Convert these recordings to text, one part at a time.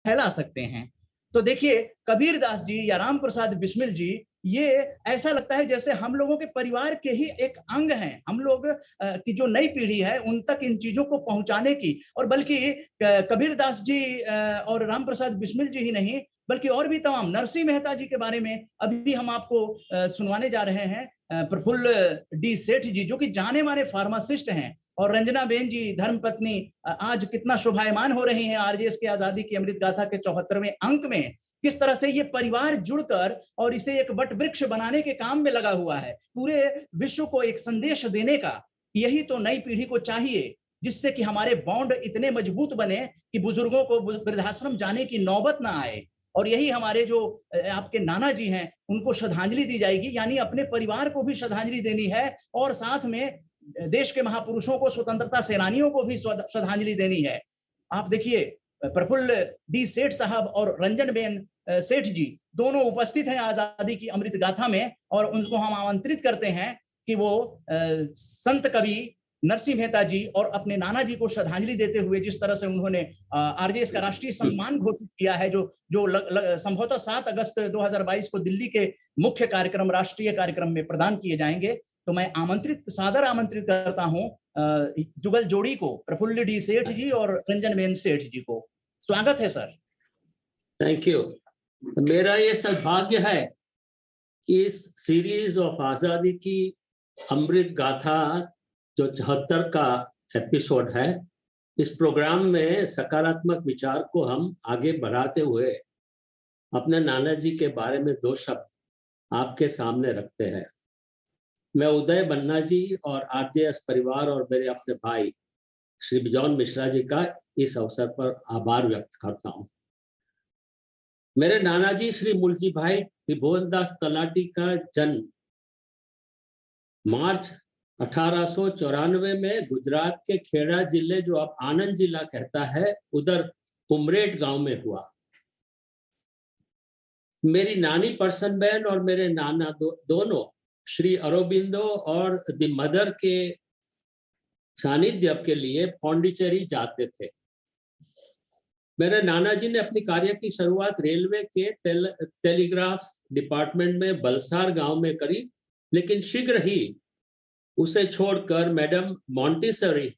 फैला सकते हैं। तो देखिए, कबीर दास जी या राम प्रसाद बिस्मिल जी, ये ऐसा लगता है जैसे हम लोगों के परिवार के ही एक अंग हैं। हम लोग की जो नई पीढ़ी है उन तक इन चीजों को पहुंचाने की, और बल्कि कबीर दास जी और राम प्रसाद बिस्मिल जी ही नहीं, बल्कि और भी तमाम, नरसिंह मेहता जी के बारे में अभी हम आपको सुनवाने जा रहे हैं। प्रफुल्ल डी सेठ जी, जो कि जाने माने फार्मासिस्ट हैं, और रंजना बेन जी धर्मपत्नी, आज कितना शोभायमान हो रही हैं आरजेएस के आजादी की अमृत गाथा के 74वें अंक में। किस तरह से ये परिवार जुड़कर और इसे एक वट वृक्ष बनाने के काम में लगा हुआ है, पूरे विश्व को एक संदेश देने का। यही तो नई पीढ़ी को चाहिए, जिससे कि हमारे बॉन्ड इतने मजबूत बने कि बुजुर्गों को वृद्धाश्रम जाने की नौबत ना आए। और यही हमारे जो आपके नाना जी हैं, उनको श्रद्धांजलि दी जाएगी, यानी अपने परिवार को भी श्रद्धांजलि देनी है, और साथ में देश के महापुरुषों को, स्वतंत्रता सेनानियों को भी श्रद्धांजलि देनी है। आप देखिए, प्रफुल्ल डी सेठ साहब और रंजन बेन सेठ जी दोनों उपस्थित हैं आजादी की अमृत गाथा में, और उनको हम आमंत्रित करते हैं कि वो संत कवि नरसिंह मेहता जी और अपने नाना जी को श्रद्धांजलि देते हुए, जिस तरह से उन्होंने आरजेएस का राष्ट्रीय सम्मान घोषित किया है, जो जो संभवतः 7 अगस्त 2022 को दिल्ली के मुख्य कार्यक्रम, राष्ट्रीय कार्यक्रम में प्रदान किए जाएंगे। तो मैं सादर आमंत्रित करता हूं जुगल जोड़ी को, प्रफुल्ल डी सेठ जी और रंजन बेन सेठ जी को। स्वागत है सर। Thank you. मेरा ये सौभाग्य है कि इस सीरीज ऑफ आजादी की अमृत गाथा जो 74 का एपिसोड है, इस प्रोग्राम में सकारात्मक विचार को हम आगे बढ़ाते हुए अपने नाना जी के बारे में 2 शब्द आपके सामने रखते हैं। मैं उदय बन्ना जी और आरजेएस परिवार और मेरे अपने भाई श्री बिजॉन मिश्रा जी का इस अवसर पर आभार व्यक्त करता हूं। मेरे नाना जी श्री मुलजी भाई त्रिभुवन दास तलाटी का जन्म मार्च 1894 में गुजरात के खेड़ा जिले, जो अब आनंद जिला कहता है, उधर उमरेठ गांव में हुआ। मेरी नानी परसनबेन और मेरे नाना दोनों श्री अरबिंदो और द मदर के सानिध्य के लिए पौंडीचेरी जाते थे। मेरे नाना जी ने अपनी कार्य की शुरुआत रेलवे के टेलीग्राफ डिपार्टमेंट में बलसार गांव में करी, लेकिन शीघ्र ही उसे छोड़कर मैडम मॉन्टेसरी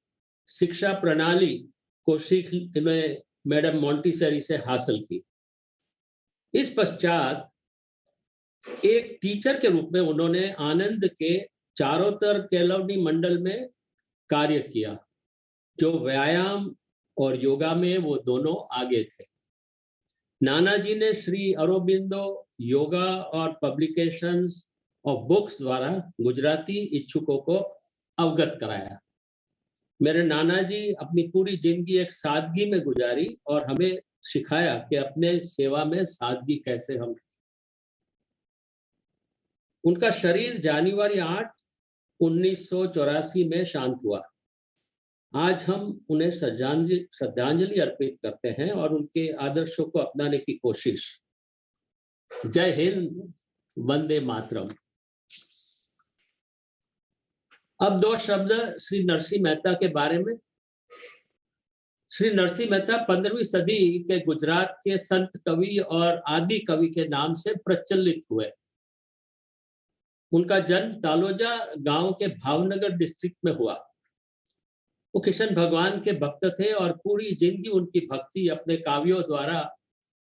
शिक्षा प्रणाली को सीख में मैडम मॉन्टेसरी से हासिल की। इस पश्चात एक टीचर के रूप में उन्होंने आनंद के चारोतर कॉलोनी मंडल में कार्य किया, जो व्यायाम और योगा में वो दोनों आगे थे। नाना जी ने श्री अरबिंदो योगा और पब्लिकेशंस और बुक्स द्वारा गुजराती इच्छुकों को अवगत कराया। मेरे नाना जी अपनी पूरी जिंदगी एक सादगी में गुजारी और हमें सिखाया कि अपने सेवा में सादगी कैसे हम। उनका शरीर जनवरी 8, 1984 में शांत हुआ। आज हम उन्हें श्रद्धांजलि अर्पित करते हैं और उनके आदर्शों को अपनाने की कोशिश। जय हिंद, वंदे मातरम। अब 2 शब्द श्री नरसिंह मेहता के बारे में। श्री नरसिंह मेहता 15वीं सदी के गुजरात के संत कवि और आदि कवि के नाम से प्रचलित हुए। उनका जन्म तालोजा गांव के भावनगर डिस्ट्रिक्ट में हुआ। वो कृष्ण भगवान के भक्त थे और पूरी जिंदगी उनकी भक्ति अपने काव्यों द्वारा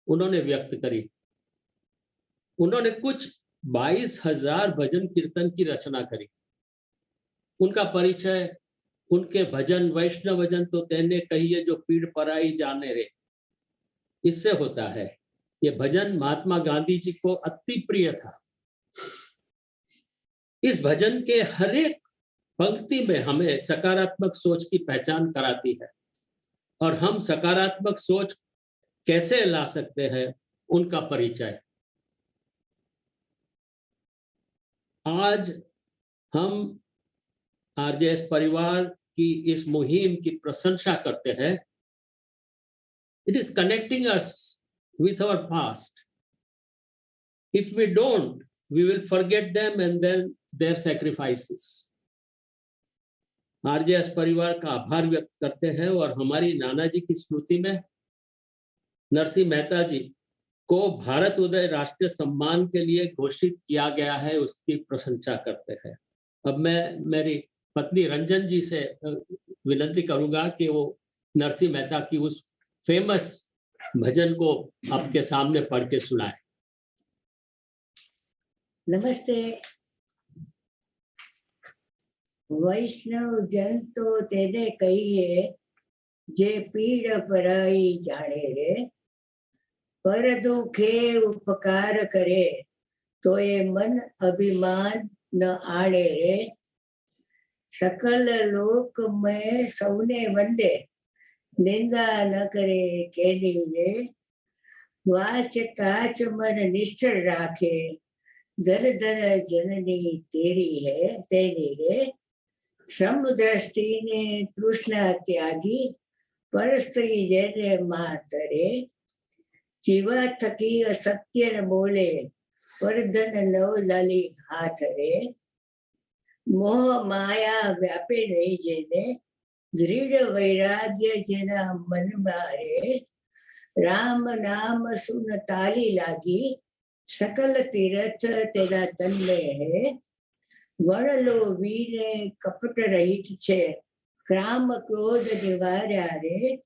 उन्होंने व्यक्त करी। उन्होंने कुछ 22,000 भजन कीर्तन की रचना करी। उनका परिचय उनके भजन वैष्णव भजन तो तेने कहिए जो पीड़ पराई जाने रे, इससे होता है। ये भजन महात्मा गांधी जी को अति प्रिय था। इस भजन के हर एक पंक्ति में हमें सकारात्मक सोच की पहचान कराती है, और हम सकारात्मक सोच कैसे ला सकते हैं, उनका परिचय। आज हम आरजेएस परिवार की इस मुहिम की प्रशंसा करते हैं। It is connecting us with our past. If we don't, we will forget them and then their sacrifices. RJS परिवार का आभार व्यक्त करते हैं और हमारी नाना जी की स्मृति में नरसिंह मेहता जी को भारत उदय राष्ट्रीय सम्मान के लिए घोषित किया गया है, उसकी प्रशंसा करते हैं। अब मैं मेरी पत्नी रंजन जी से विनती करूंगा कि वो नरसिंह मेहता की उस फेमस भजन को आपके सामने पढ़ के सुनाए। नमस्ते। वैष्णव जन तो तेने कहिए, जे पीड़ पराई जाने रे। पर दुखे उपकार करे, तो ये मन अभिमान न आड़े रे। सकल लोक में सौने वंदे, निंदा न करे केली रे। वाच काच मन निष्ठर राखे, धन धन जननी तेरी है तेरी रे। श्रम दृष्टि ने तृष्णा त्यागी, परस्त्री जैने मातरे। जीवा थकी असत्य न बोले, पर धन नव लाली हाथ रे। मोह माया व्यापे नहीं जेने, दृढ़ वैराग्य जना मन मारे। राम नाम सुन ताली लागी, सकल तीर्थ तेरा तन में है। गण लो वीर कपट रहित छे, क्राम क्रोध निवार्या रे।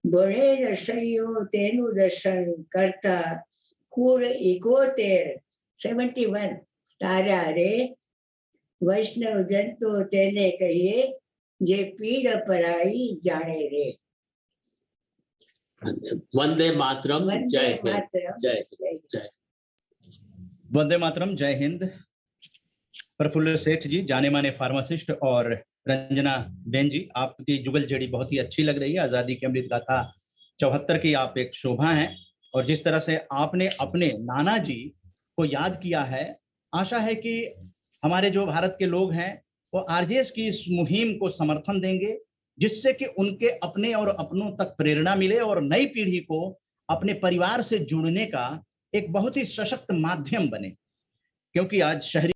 बड़े रसइयो तेनु दर्शन करता, कूड़ 71 तारा रे। वैष्णव जन तो तेने कहिए, जे पीड़ पराई जाने रे। वंदे मातरम। जय हिंद। जय जय। वंदे मातरम। जय हिंद। प्रफुल्ल सेठ जी, जाने माने फार्मासिस्ट, और रंजना बेन जी, आपकी जुगलजड़ी बहुत ही अच्छी लग रही है। आजादी की अमृत गाथा 74 की आप एक शोभा हैं, और जिस तरह से आपने अपने नाना जी को याद किया है, आशा है कि हमारे जो भारत के लोग हैं वो आरजेएस की इस मुहिम को समर्थन देंगे, जिससे कि उनके अपने और अपनों तक प्रेरणा मिले और नई पीढ़ी को अपने परिवार से जुड़ने का एक बहुत ही सशक्त माध्यम बने। क्योंकि आज शहरी